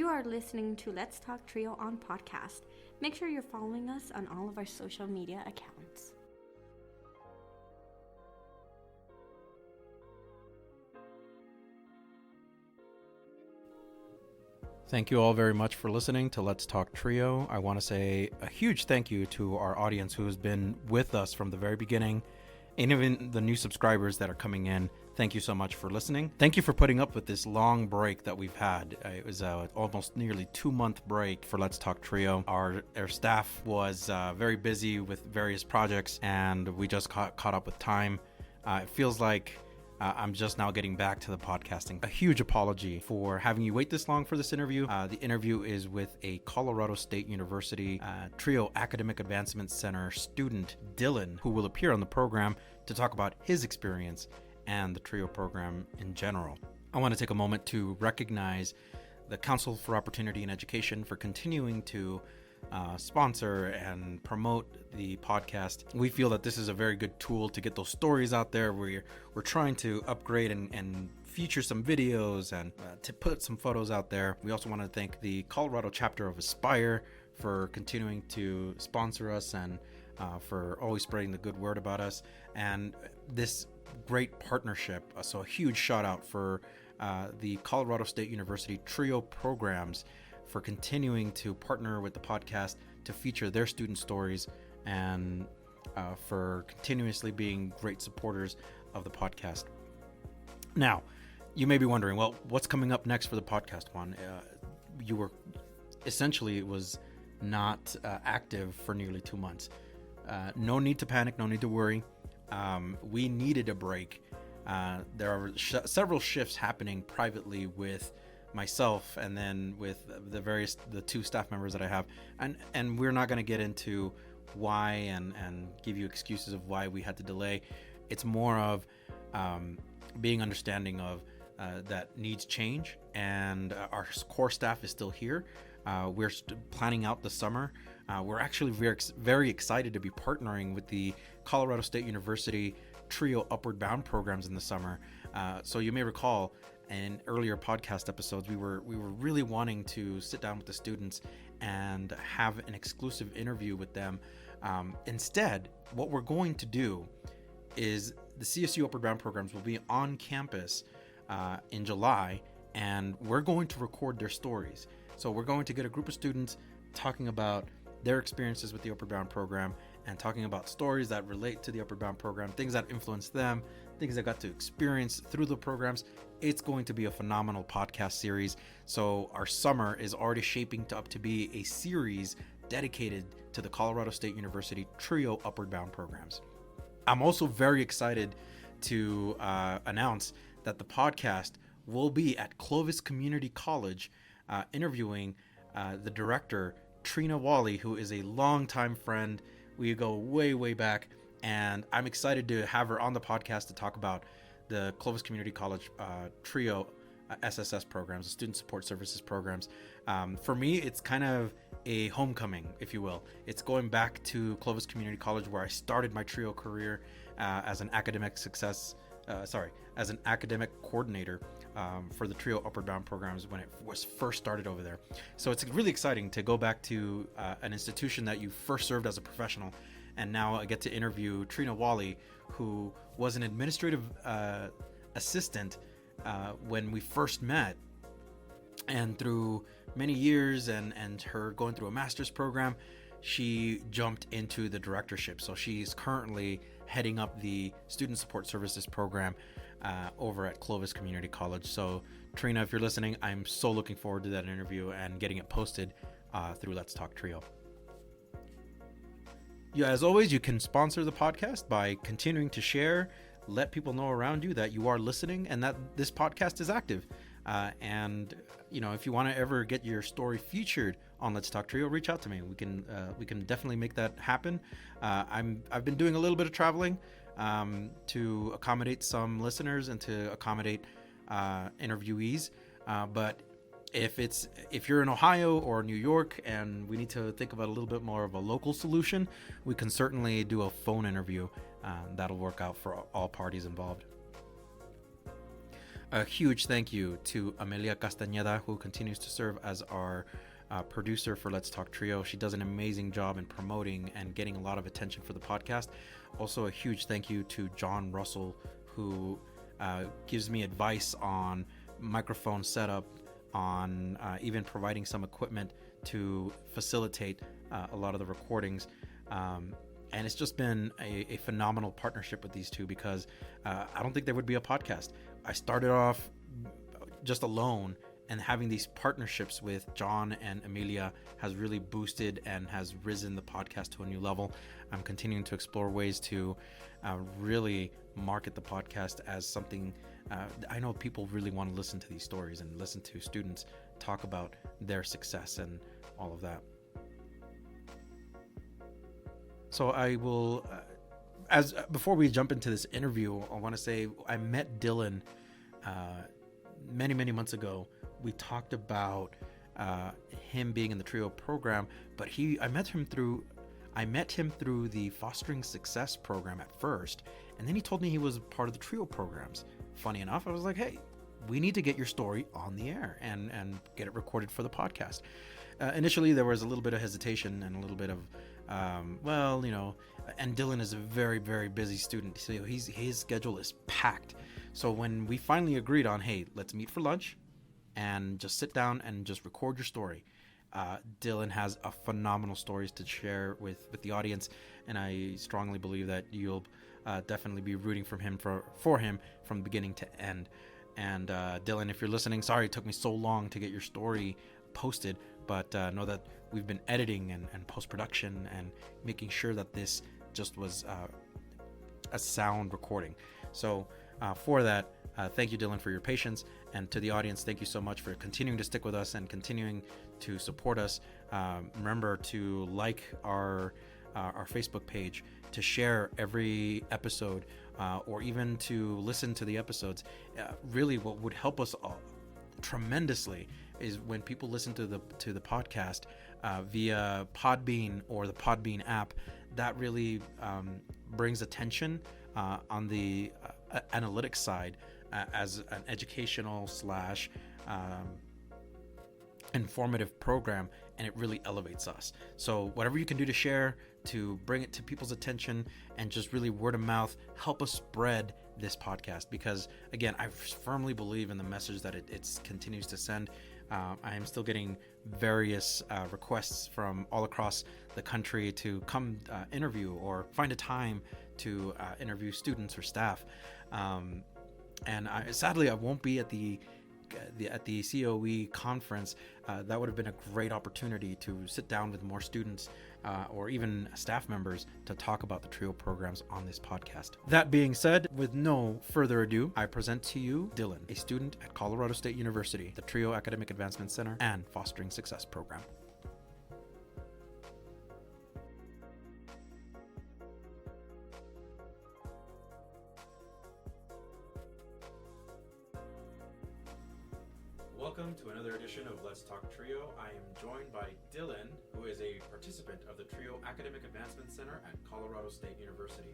You are listening to Let's Talk Trio on podcast. Make sure you're following us on all of our social media accounts. Thank you all very much for listening to Let's Talk Trio. I want to say a huge thank you to our audience who has been with us from the very beginning, and even the new subscribers that are coming in. Thank you so much for listening. Thank you for putting up with this long break that we've had. It was almost nearly 2-month break for Let's Talk Trio. Our staff was very busy with various projects, and we just caught up with time. It feels like I'm just now getting back to the podcasting. A huge apology for having you wait this long for this interview. The interview is with a Colorado State University Trio Academic Advancement Center student, Dylan, who will appear on the program to talk about his experience and the Trio program in general. I want to take a moment to recognize the Council for Opportunity in Education for continuing to sponsor and promote the podcast. We feel that this is a very good tool to get those stories out there. We're trying to upgrade and feature some videos and to put some photos out there. We also want to thank the Colorado chapter of Aspire for continuing to sponsor us and for always spreading the good word about us and this great partnership. So a huge shout out for the Colorado State University Trio programs for continuing to partner with the podcast to feature their student stories and for continuously being great supporters of the podcast. Now, you may be wondering, well, what's coming up next for the podcast, Juan? You were essentially was not active for nearly 2 months. No need to panic, no need to worry. We needed a break. There are several shifts happening privately with myself and then with the 2 staff members that I have, and we're not going to get into why and give you excuses of why we had to delay. It's more of being understanding of that needs change, and our core staff is still here. We're planning out the summer. We're actually very excited to be partnering with the Colorado State University Trio Upward Bound programs in the summer. So you may recall in earlier podcast episodes, we were really wanting to sit down with the students and have an exclusive interview with them. Instead, what we're going to do is the CSU Upward Bound programs will be on campus in July, and we're going to record their stories. So we're going to get a group of students talking about their experiences with the Upward Bound program and talking about stories that relate to the Upward Bound program, things that influenced them, things they got to experience through the programs. It's going to be a phenomenal podcast series. So our summer is already shaping up to be a series dedicated to the Colorado State University Trio Upward Bound programs. I'm also very excited to announce that the podcast will be at Clovis Community College interviewing the director, Trina Wally, who is a longtime friend. We go way back, and I'm excited to have her on the podcast to talk about the Clovis Community College Trio SSS programs, the Student Support Services programs. For me, it's kind of a homecoming, if you will. It's going back to Clovis Community College, where I started my Trio career as an academic coordinator for the Trio Upward Bound programs when it was first started over there. So it's really exciting to go back to an institution that you first served as a professional, and now I get to interview Trina Wally, who was an administrative assistant when we first met, and through many years and her going through a master's program, she jumped into the directorship. So she's currently heading up the Student Support Services program over at Clovis Community College. So Trina, if you're listening, I'm so looking forward to that interview and getting it posted through Let's Talk Trio. Yeah, as always, you can sponsor the podcast by continuing to share, let people know around you that you are listening and that this podcast is active. And you know, if you want to ever get your story featured on Let's Talk Trio, reach out to me. We can definitely make that happen. I've been doing a little bit of traveling to accommodate some listeners and to accommodate interviewees. But if you're in Ohio or New York and we need to think about a little bit more of a local solution, we can certainly do a phone interview. That'll work out for all parties involved. A huge thank you to Amelia Castañeda, who continues to serve as our producer for Let's Talk Trio. She does an amazing job in promoting and getting a lot of attention for the podcast. Also, a huge thank you to John Russell, who gives me advice on microphone setup, on even providing some equipment to facilitate a lot of the recordings. And it's just been a phenomenal partnership with these two, because I don't think there would be a podcast. I started off just alone, and having these partnerships with John and Amelia has really boosted and has risen the podcast to a new level. I'm continuing to explore ways to really market the podcast as something. I know people really want to listen to these stories and listen to students talk about their success and all of that. So I will, before we jump into this interview, I want to say I met Dylan many months ago. We talked about him being in the Trio program, but I met him through the Fostering Success program at first, and then he told me he was part of the Trio programs. Funny enough, I was like, hey, we need to get your story on the air and get it recorded for the podcast. Initially, there was a little bit of hesitation and a little bit of, and Dylan is a very, very busy student, so his schedule is packed. So when we finally agreed on, hey, let's meet for lunch and just sit down and just record your story, Dylan has a phenomenal stories to share with the audience, and I strongly believe that you'll definitely be rooting for him from beginning to end. And Dylan, if you're listening, sorry it took me so long to get your story posted, but know that we've been editing and post-production and making sure that this just was a sound recording. So for that, thank you, Dylan, for your patience, and to the audience, thank you so much for continuing to stick with us and continuing to support us. Remember to like our Facebook page, to share every episode, or even to listen to the episodes. Really, what would help us all tremendously is when people listen to the podcast via Podbean or the Podbean app. That really brings attention on the analytics side as an educational / informative program, and it really elevates us. So whatever you can do to share, to bring it to people's attention, and just really word of mouth, help us spread this podcast, because again, I firmly believe in the message that it continues to send. I am still getting various requests from all across the country to come interview or find a time to interview students or staff. And sadly, I won't be at the COE conference. That would have been a great opportunity to sit down with more students or even staff members to talk about the Trio programs on this podcast. That being said, with no further ado, I present to you Dylan, a student at Colorado State University, the Trio Academic Advancement Center and Fostering Success program. Welcome to another edition of Let's Talk Trio. I am joined by Dylan, who is a participant of the Trio Academic Advancement Center at Colorado State University.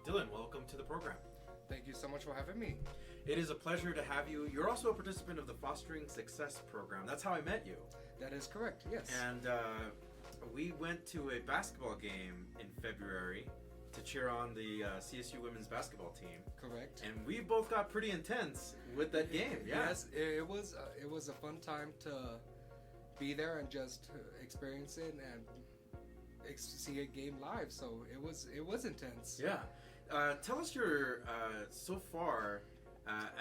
Dylan, welcome to the program. Thank you so much for having me. It is a pleasure to have you. You're also a participant of the Fostering Success program. That's how I met you. That is correct, yes. And we went to a basketball game in February to cheer on the CSU women's basketball team. Correct. And we both got pretty intense with that game. Yeah. Yes, it was a fun time to be there and just experience it and see a game live. So it was intense. Yeah. Tell us your so far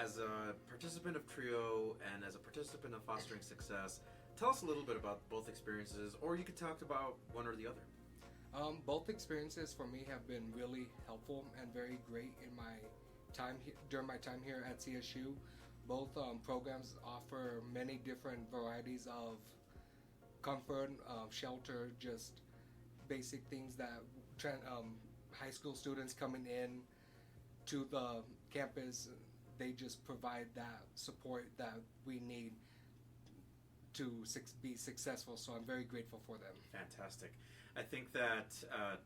as a participant of Trio and as a participant of Fostering Success. Tell us a little bit about both experiences, or you could talk about one or the other. Both experiences for me have been really helpful and very great in my time during my time here at CSU. Both programs offer many different varieties of comfort, shelter, just basic things that high school students coming in to the campus, they just provide that support that we need to be successful. So I'm very grateful for them. Fantastic. I think that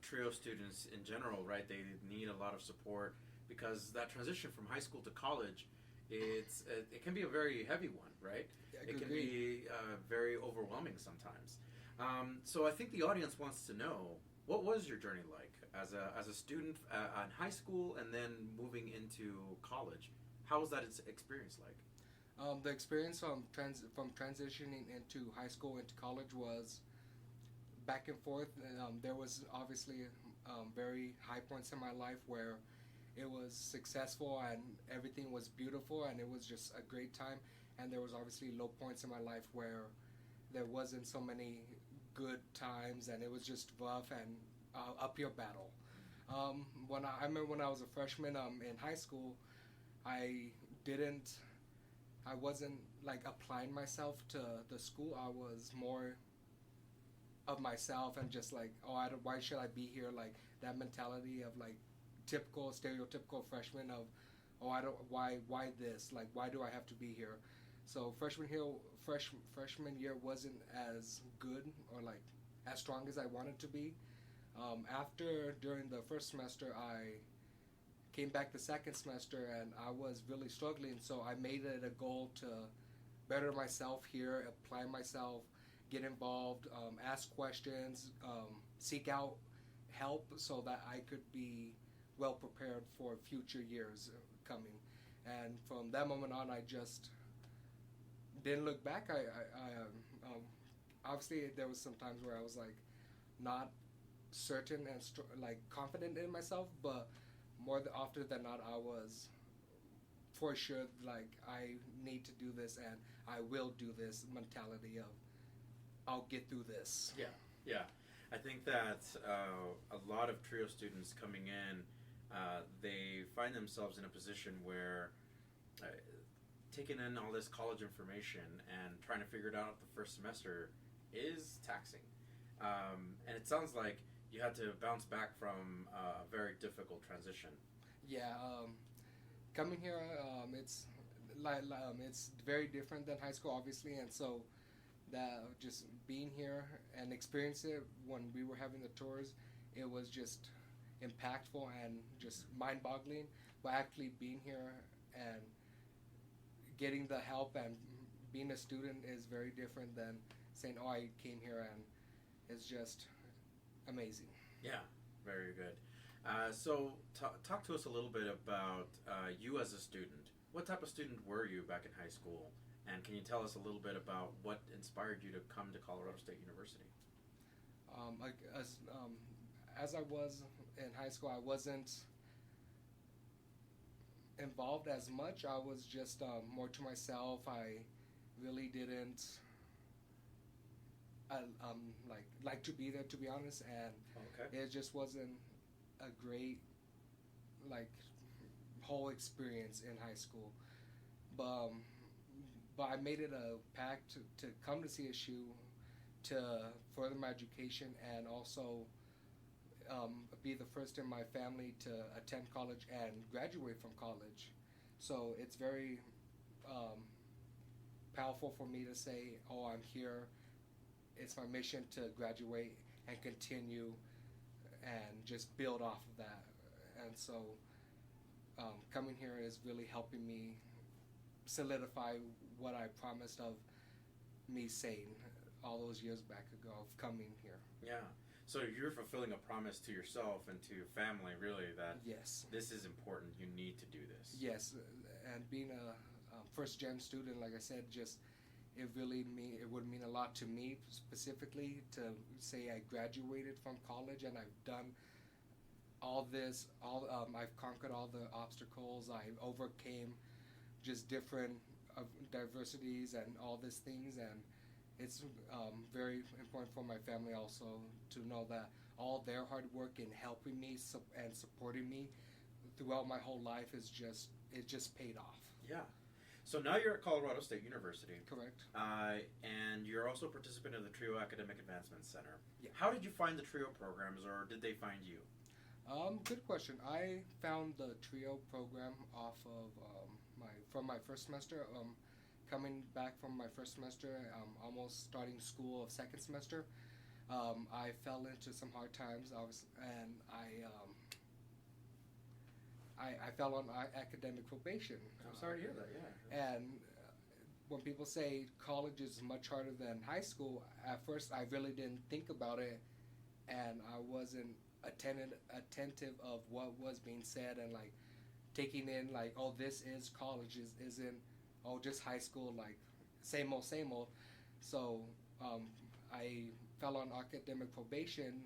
Trio students in general, right, they need a lot of support because that transition from high school to college it can be a very heavy one, right? It can be very overwhelming sometimes. So I think the audience wants to know, what was your journey like as a student in high school and then moving into college? How was that experience like? The experience from transitioning into high school into college was back and forth. There was obviously very high points in my life where it was successful and everything was beautiful and it was just a great time. And there was obviously low points in my life where there wasn't so many good times and it was just rough and uphill battle. I remember when I was a freshman in high school, I wasn't like applying myself to the school. I was more of myself and just like, why should I be here? Like that mentality of like stereotypical freshman of, why this? Like, why do I have to be here? So freshman year wasn't as good or like as strong as I wanted to be. During the first semester, I came back the second semester and I was really struggling. So I made it a goal to better myself here, apply myself, get involved, ask questions, seek out help so that I could be well prepared for future years coming. And from that moment on, I just didn't look back. Obviously there was some times where I was like not certain and like confident in myself, but often than not, I was for sure like I need to do this and I will do this mentality of I'll get through this. Yeah. I think that a lot of TRIO students coming in, they find themselves in a position where taking in all this college information and trying to figure it out the first semester is taxing. And it sounds like you had to bounce back from a very difficult transition. Yeah, coming here, it's it's very different than high school, obviously, and so that just being here and experience it when we were having the tours, it was just impactful and just mind-boggling. But actually being here and getting the help and being a student is very different than saying, I came here, and it's just amazing. Yeah, very good. So talk to us a little bit about you as a student. What type of student were you back in high school? And can you tell us a little bit about what inspired you to come to Colorado State University? As I was in high school, I wasn't involved as much. I was just more to myself. I really didn't like to be there, to be honest, and it just wasn't a great like whole experience in high school. But I made it a pact to come to CSU to further my education and also be the first in my family to attend college and graduate from college. So it's very powerful for me to say, I'm here. It's my mission to graduate and continue and just build off of that. And so coming here is really helping me solidify what I promised of me saying all those years back ago of coming here. Yeah. So you're fulfilling a promise to yourself and to your family, really, that yes, this is important. You need to do this. Yes, and being a first-gen student, like I said, just it would mean a lot to me specifically to say I graduated from college and I've done all this. I've conquered all the obstacles. I overcame just different diversities and all these things, and it's very important for my family also to know that all their hard work in helping me and supporting me throughout my whole life it just paid off. Yeah. So now you're at Colorado State University. Correct. And you're also a participant of the TRIO Academic Advancement Center. Yeah. How did you find the TRIO programs, or did they find you? Good question. I found the TRIO program off of from my first semester. Coming back from my first semester, almost starting school of second semester, I fell into some hard times. And I fell on academic probation. I'm sorry to hear that. Yeah. And when people say college is much harder than high school, at first I really didn't think about it, and I wasn't attentive of what was being said, and like taking in like, oh, this is college, isn't oh just high school, like same old same old. So I fell on academic probation,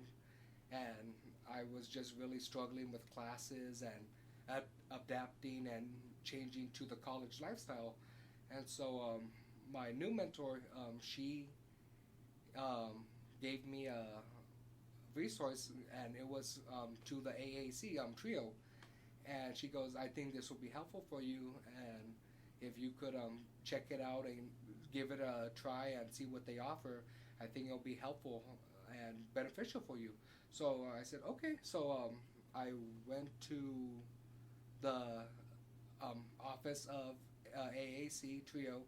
and I was just really struggling with classes and adapting and changing to the college lifestyle. And so my new mentor, she gave me a resource, and it was to the AAC trio. And she goes, I think this will be helpful for you, and if you could check it out and give it a try and see what they offer, I think it'll be helpful and beneficial for you. So I said, okay. So I went to the office of AAC Trio,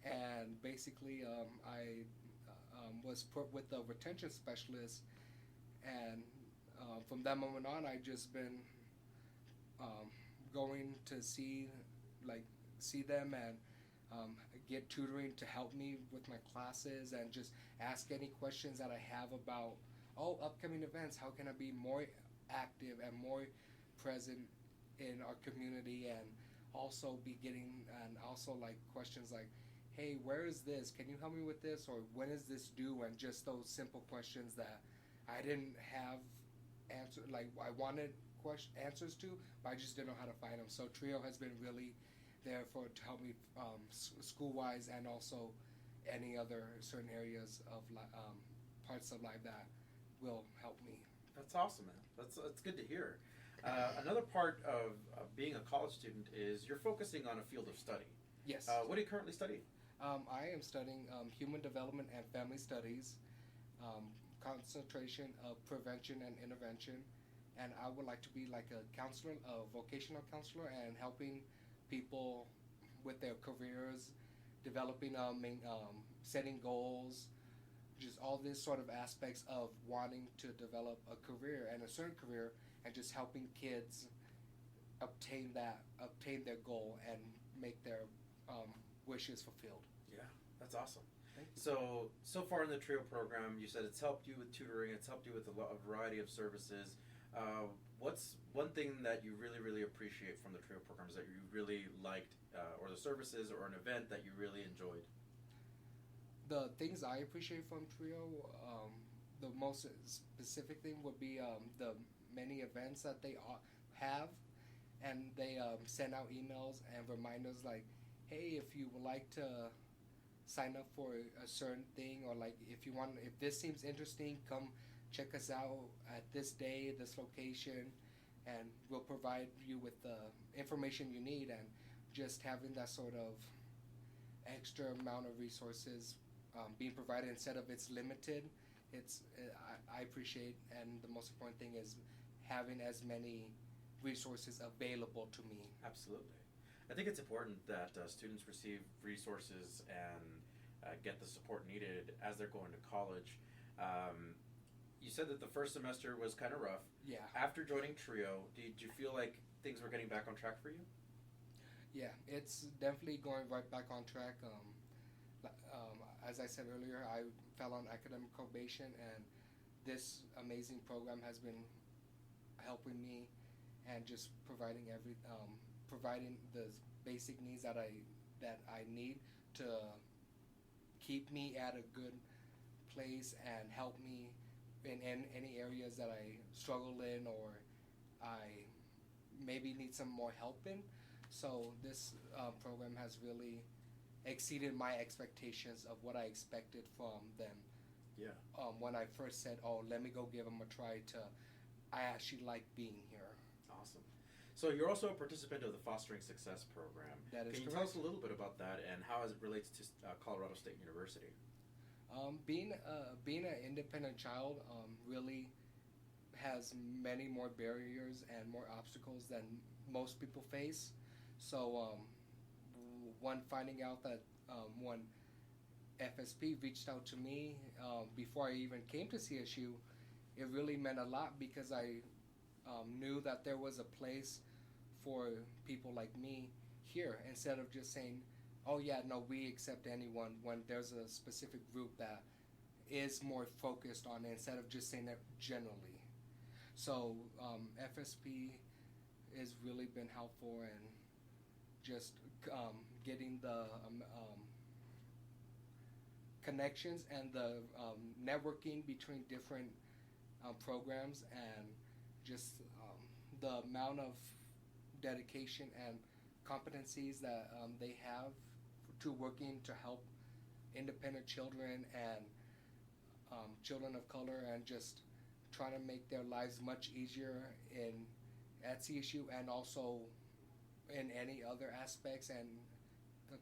and basically I was put with the retention specialist, and from that moment on, I just been going to see them and get tutoring to help me with my classes, and just ask any questions that I have about upcoming events. How can I be more active and more present in our community, and also be getting, and also like questions like, hey, where is this? Can you help me with this? Or when is this due? And just those simple questions that I didn't have I wanted answers to, but I just didn't know how to find them. So Trio has been really there to help me school-wise, and also any other certain areas of parts of life that will help me. That's awesome, man. That's good to hear. Another part of being a college student is you're focusing on a field of study. Yes. What are you currently studying? I am studying human development and family studies, concentration of prevention and intervention, and I would like to be like a counselor, a vocational counselor, and helping people with their careers, developing, setting goals, just all these sort of aspects of wanting to develop a career and a certain career, and just helping kids obtain their goal and make their wishes fulfilled. Yeah, that's awesome. Thank you. So far in the Trio program, you said it's helped you with tutoring, it's helped you with a variety of services. What's one thing that you really, really appreciate from the Trio programs that you really liked, or the services or an event that you really enjoyed? The things I appreciate from Trio, the most specific thing would be the many events that they have, and they send out emails and reminders like, hey, if you would like to sign up for a certain thing, or like if this seems interesting, come check us out at this day, this location, and we'll provide you with the information you need. And just having that sort of extra amount of resources being provided, instead of it's limited, I appreciate, and the most important thing is having as many resources available to me. Absolutely. I think it's important that students receive resources and get the support needed as they're going to college. You said that the first semester was kind of rough. Yeah. After joining Trio, did you feel like things were getting back on track for you? Yeah, it's definitely going right back on track. As I said earlier, I fell on academic probation, and this amazing program has been helping me, and just providing providing the basic needs that I need to keep me at a good place, and help me in any areas that I struggle in, or I maybe need some more help in. So this program has really exceeded my expectations of what I expected from them. Yeah. When I first said, let me go give them a try, I actually like being here. Awesome. So you're also a participant of the Fostering Success program. That is Can you correct. tell us a little bit about that and how it relates to Colorado State University? Being an independent child really has many more barriers and more obstacles than most people face. So when finding out that when FSP reached out to me before I even came to CSU, it really meant a lot, because I knew that there was a place for people like me here, instead of just saying, oh yeah, no, we accept anyone, when there's a specific group that is more focused on it, instead of just saying it generally. So FSP has really been helpful in just getting the connections and the networking between different programs, and just the amount of dedication and competencies that they have to working to help independent children and children of color, and just trying to make their lives much easier at CSU, and also in any other aspects and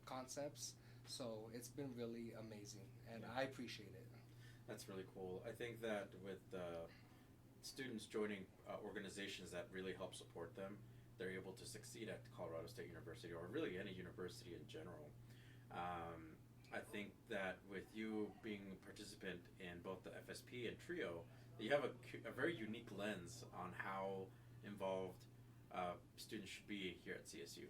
concepts. So it's been really amazing, and I appreciate it. That's really cool. I think that with students joining organizations that really help support them, they're able to succeed at Colorado State University, or really any university in general. I think that with you being a participant in both the FSP and TRIO, you have a very unique lens on how involved students should be here at CSU.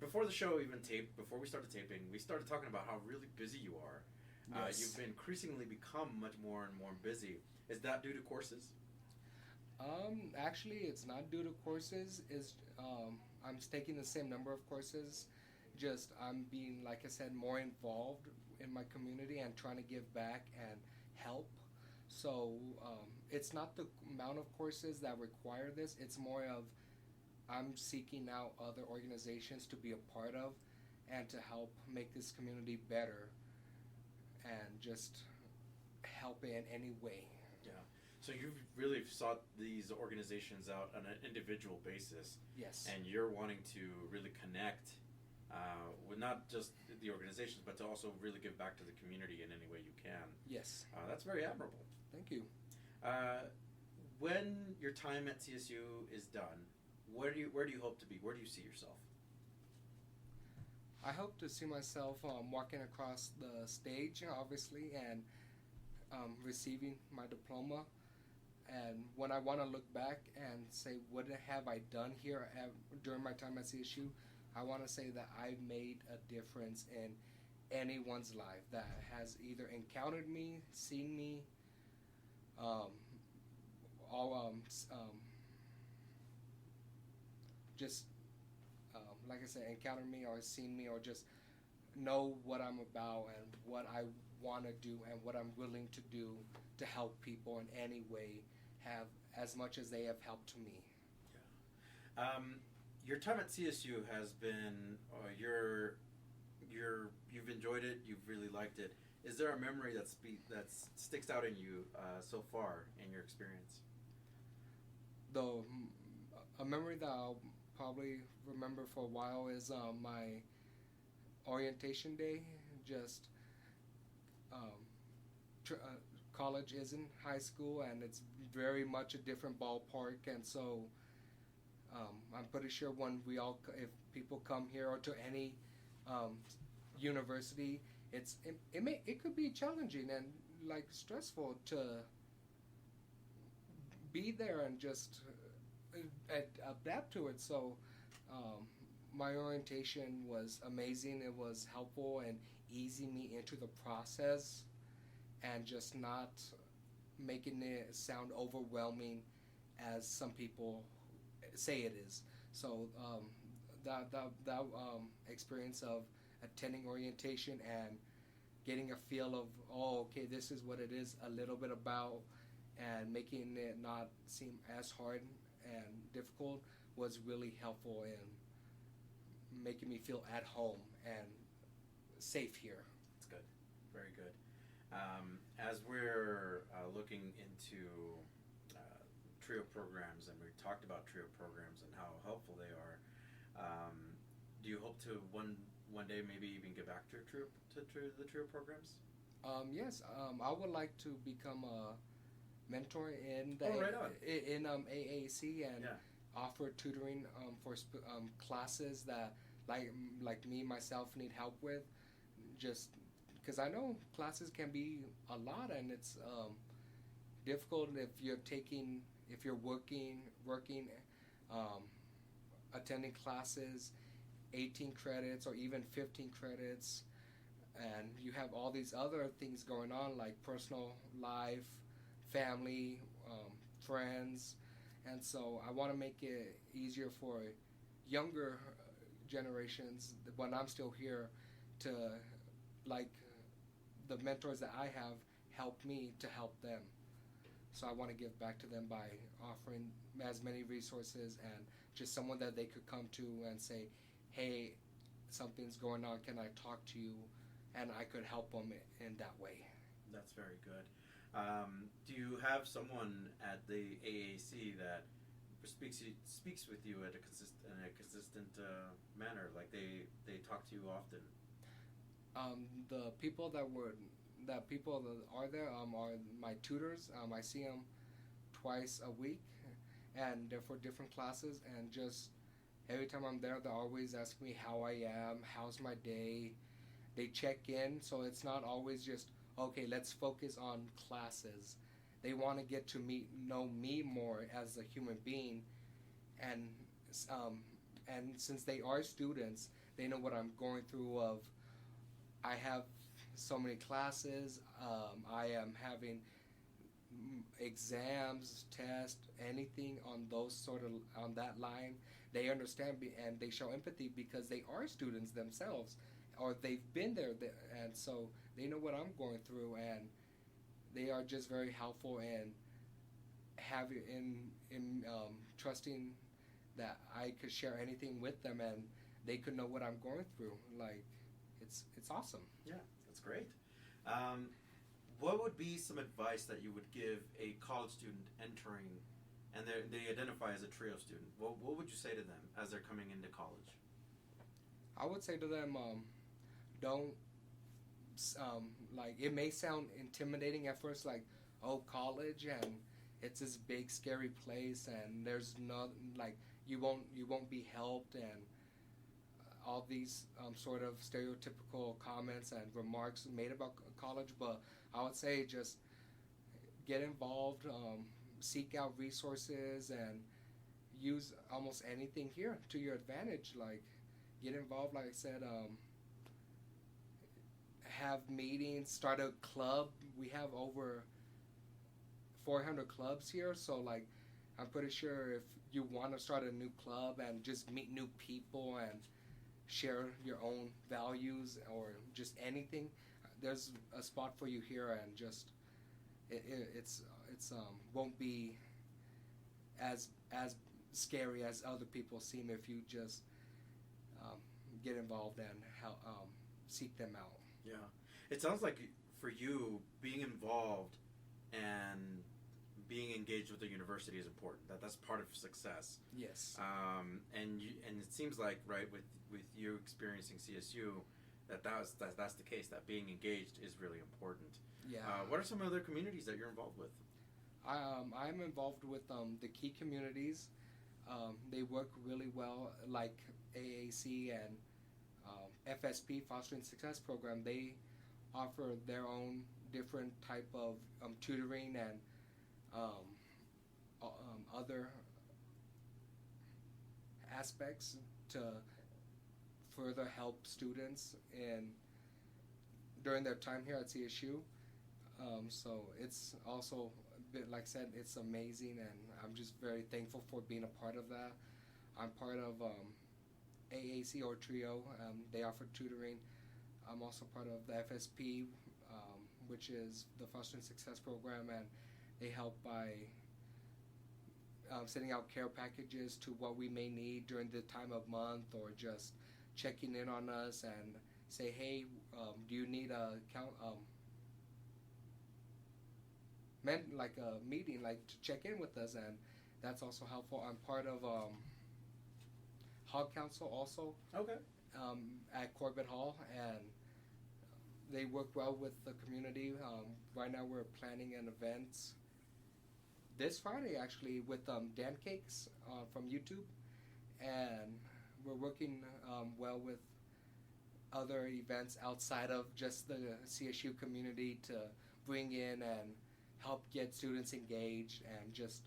Before the show even taped, before we started taping, we started talking about how really busy you are. Yes. You've increasingly become much more and more busy. Is that due to courses? Actually, it's not due to courses. I'm taking the same number of courses. Just I'm being, like I said, more involved in my community and trying to give back and help. So it's not the amount of courses that require this. It's more of I'm seeking out other organizations to be a part of and to help make this community better, and just help in any way. Yeah. So you've really sought these organizations out on an individual basis. Yes. And you're wanting to really connect with not just the organizations, but to also really give back to the community in any way you can. Yes. That's very admirable. Thank you. When your time at CSU is done, where do you hope to be? Where do you see yourself? I hope to see myself walking across the stage, obviously, and receiving my diploma. And when I want to look back and say, what have I done here during my time at CSU, I want to say that I made a difference in anyone's life that has either encountered me, seen me, just like I said, encountered me or seen me, or just know what I'm about and what I want to do and what I'm willing to do to help people in any way, have as much as they have helped me. Yeah. Your time at CSU has been you've enjoyed it. You've really liked it. Is there a memory that sticks out in you so far in your experience? A memory that I'll probably remember for a while is my orientation day. Just college isn't high school, and it's very much a different ballpark, and so I'm pretty sure if people come here or to any university, it could be challenging and like stressful to be there and just adapt to it. So my orientation was amazing. It was helpful and easing me into the process, and just not making it sound overwhelming as some people say it is. So that experience of attending orientation and getting a feel of, okay, this is what it is a little bit about, and making it not seem as hard and difficult, was really helpful in making me feel at home and safe here. That's good. Very good. As we're looking into TRIO programs, and we talked about TRIO programs and how helpful they are, do you hope to one day maybe even get back to the TRIO programs? Yes, I would like to become a mentor in AAC and offer tutoring for classes that like me myself need help with, just because I know classes can be a lot, and it's difficult if you're working attending classes, 18 credits or even 15 credits, and you have all these other things going on like personal life, family, friends, and so I want to make it easier for younger generations when I'm still here to, like, the mentors that I have help me to help them. So I want to give back to them by offering as many resources and just someone that they could come to and say, hey, something's going on, can I talk to you? And I could help them in that way. That's very good. Do you have someone at the AAC that speaks with you in a consistent manner? Like they talk to you often? The people that are there are my tutors. I see them twice a week, and they're for different classes. And just every time I'm there, they're always asking me how I am, how's my day. They check in, so it's not always just, okay, let's focus on classes. They want to get to know me more as a human being, and since they are students, they know what I'm going through. I have so many classes. I am having exams, tests, anything on that line. They understand and they show empathy because they are students themselves, or they've been there, and so they know what I'm going through, and they are just very helpful and trusting that I could share anything with them and they could know what I'm going through. Like, it's awesome. Yeah, that's great. What would be some advice that you would give a college student entering, and they identify as a TRIO student? What would you say to them as they're coming into college? I would say to them, don't, like, it may sound intimidating at first, like, oh, college, and it's this big scary place, and there's no, like, you won't be helped, and all these sort of stereotypical comments and remarks made about college. But I would say just get involved, seek out resources, and use almost anything here to your advantage. Like, get involved, like I said, have meetings, start a club. We have over 400 clubs here, so like I'm pretty sure if you want to start a new club and just meet new people and share your own values or just anything, there's a spot for you here, and just it's won't be as scary as other people seem if you just get involved and help, seek them out. Yeah, it sounds like for you, being involved and being engaged with the university is important. That's part of success. Yes. And it seems like, right, with you experiencing CSU, that's the case. That being engaged is really important. Yeah. What are some other communities that you're involved with? I'm involved with the key communities. They work really well, like AAC and FSP, Fostering Success Program. They offer their own different type of tutoring and other aspects to further help students during their time here at CSU. So it's also a bit, like I said, it's amazing, and I'm just very thankful for being a part of that. I'm part of AAC or TRIO. They offer tutoring. I'm also part of the FSP, which is the Fostering Success Program, and they help by sending out care packages to what we may need during the time of month, or just checking in on us and say, hey, do you need a meeting, like to check in with us, and that's also helpful. I'm part of Hog Council also. Okay. At Corbett Hall, and they work well with the community. Right now we're planning an event this Friday actually with Dan Cakes from YouTube, and we're working well with other events outside of just the CSU community to bring in and help get students engaged and just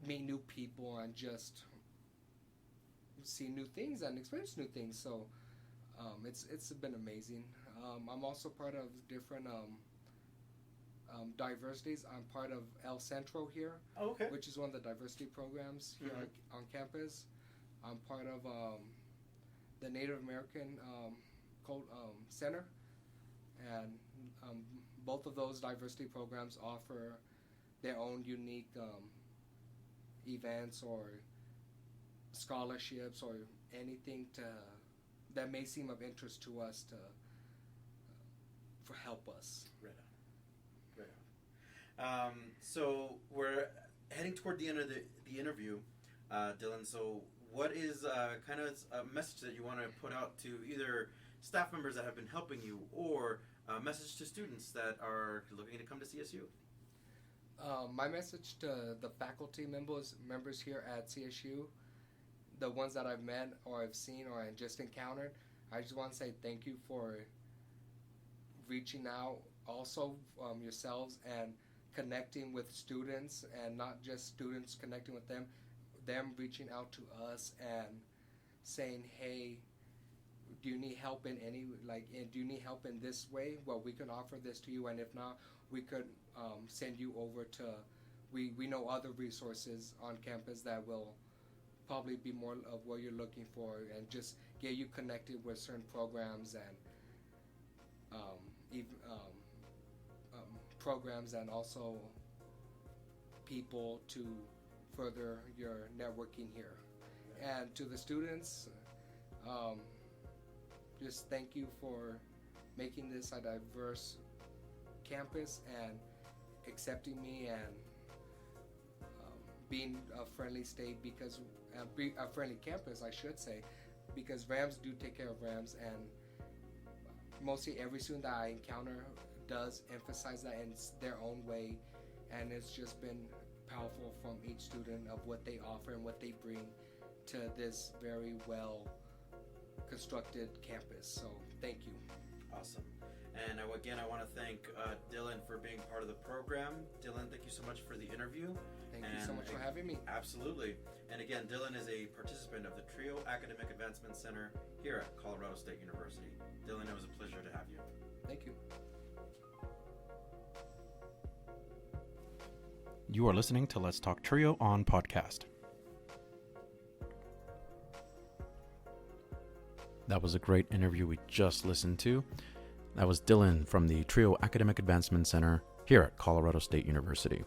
meet new people and just see new things and experience new things. So it's been amazing. I'm also part of different diversities. I'm part of El Centro here, which is one of the diversity programs here on campus. I'm part of the Native American Center, and both of those diversity programs offer their own unique events or scholarships or anything that may seem of interest to us for help us. Right on. So we're heading toward the end of the interview, Dylan. So what is kind of a message that you want to put out to either staff members that have been helping you or a message to students that are looking to come to CSU? My message to the faculty members here at CSU, the ones that I've met or I've seen or I just encountered, I just want to say thank you for reaching out, also yourselves, and connecting with students, and not just students connecting with them reaching out to us and saying, hey, do you need help in do you need help in this way? Well, we can offer this to you, and if not, we could send you over to, we know other resources on campus that will probably be more of what you're looking for, and just get you connected with certain programs and programs, and also people to further your networking here. And to the students, just thank you for making this a diverse campus and accepting me and being a friendly state, because a friendly campus, I should say, because Rams do take care of Rams, and mostly every student that I encounter does emphasize that in their own way, and it's just been powerful from each student of what they offer and what they bring to this very well constructed campus. So thank you. Awesome. And again, I want to thank Dylan for being part of the program. Dylan, thank you so much for the interview. Thank you so much for having me. Absolutely. And again, Dylan is a participant of the TRIO Academic Advancement Center here at Colorado State University. Dylan, it was a pleasure to have you. Thank you. You are listening to Let's Talk TRIO on podcast. That was a great interview we just listened to. That was Dylan from the TRIO Academic Advancement Center here at Colorado State University.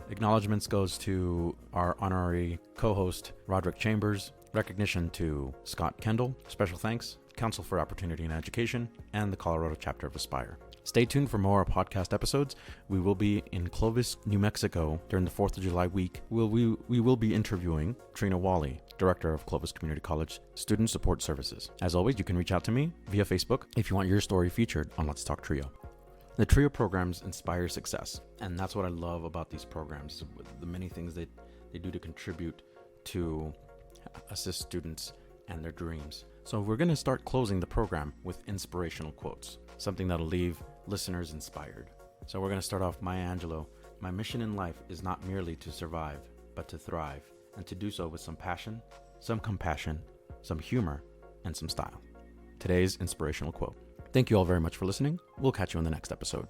Acknowledgements goes to our honorary co-host, Roderick Chambers. Recognition to Scott Kendall. Special thanks, Council for Opportunity and Education, and the Colorado chapter of Aspire. Stay tuned for more podcast episodes. We will be in Clovis, New Mexico during the 4th of July week. We will be interviewing Trina Wally, Director of Clovis Community College Student Support Services. As always, you can reach out to me via Facebook if you want your story featured on Let's Talk TRIO. The TRIO programs inspire success, and that's what I love about these programs, the many things that they do to contribute to assist students and their dreams. So we're going to start closing the program with inspirational quotes, something that'll leave listeners inspired. So we're going to start off Maya Angelou. My mission in life is not merely to survive, but to thrive, and to do so with some passion, some compassion, some humor, and some style. Today's inspirational quote. Thank you all very much for listening. We'll catch you in the next episode.